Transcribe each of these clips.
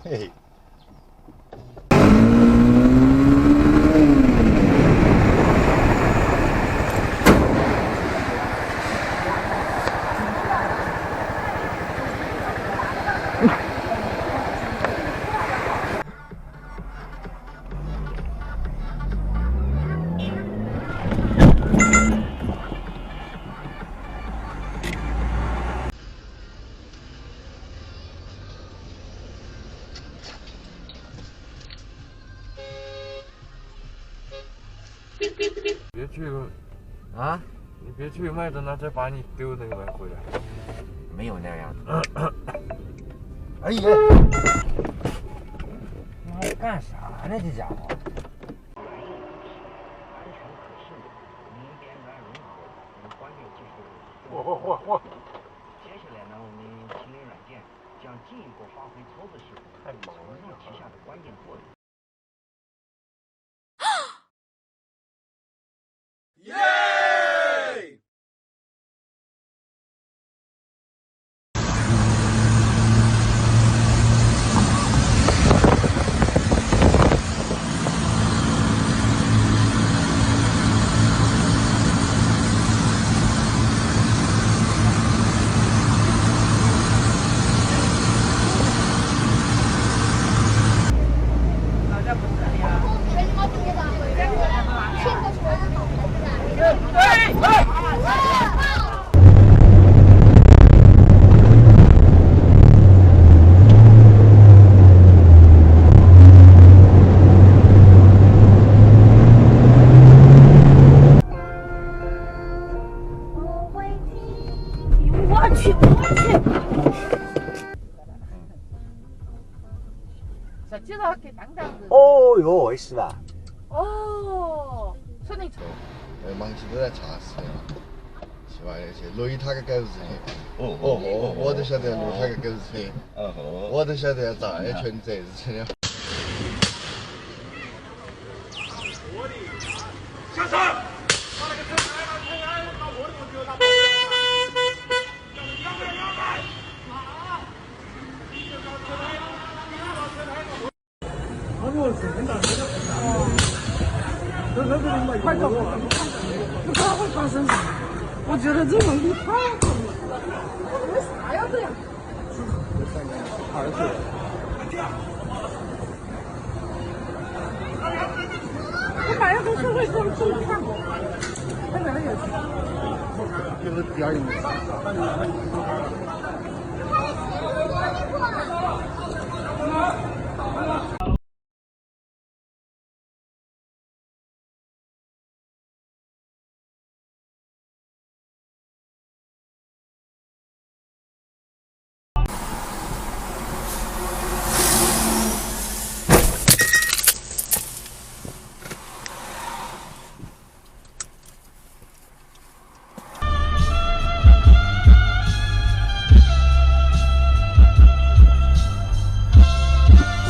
嘿。别去啊！你别去麦当劳，再把你丢那个回来。没有那样。哎呀！妈的，干啥呢？这家伙！嚯！接下来呢，我们清理软件将进一步发挥操作系统在网上旗下的关键作用。耶！기사학교 당당그. 요,是吧？ 손님. 망치도 다 찾았어요.路易塔个狗子我都晓得路塔个狗子我都晓得咋也全责任了。下车！把那个车开到我的门口，他快走！他会发生什么？我觉得这种地太好了，为啥要这样？我买了个社会装置看过，看起来也是，就是第二名。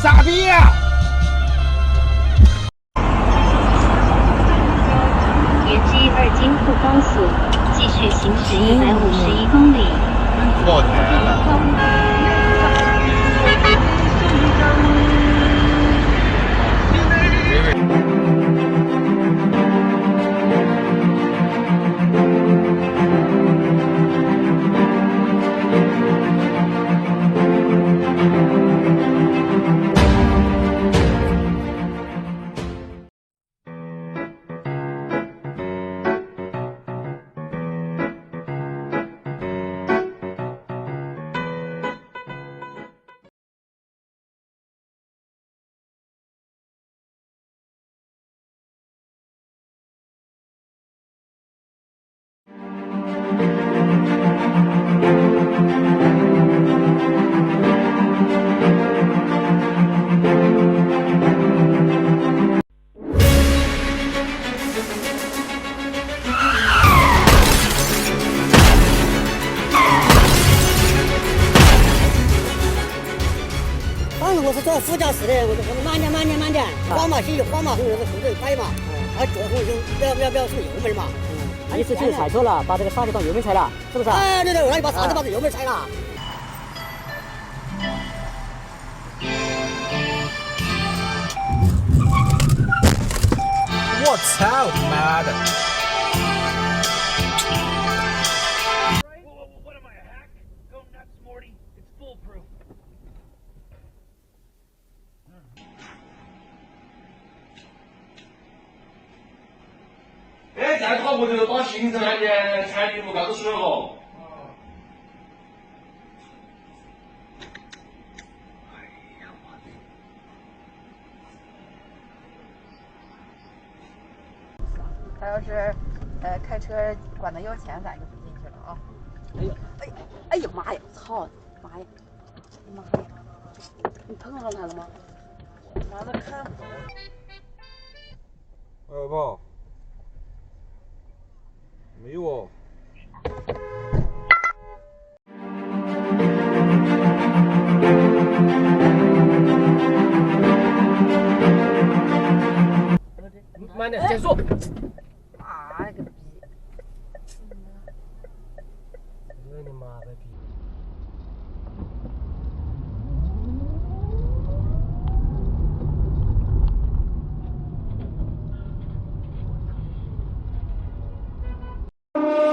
傻逼呀！原 G2 京沪高速继续行驶151公里。破台了。我是做副驾驶的，我慢点，慌嘛心慌嘛红，我的速度快嘛，左红灯不要送油门嘛。意思就是踩错了，把这个刹车当油门踩了，是不是？哎，对，我让你把刹车把这油门踩了。我操你妈的！ What am I, a hack? Go nuts, Morty. It's foolproof. 哎，再考不就把行政案件裁定不告都水了。他要是开车管得要钱，咱就不进去了啊。哎呀妈呀！操妈呀！妈呀！你碰上他了吗？妈的看。二宝，没有哦。慢点，减速。妈了个逼！日你妈的逼！ 哎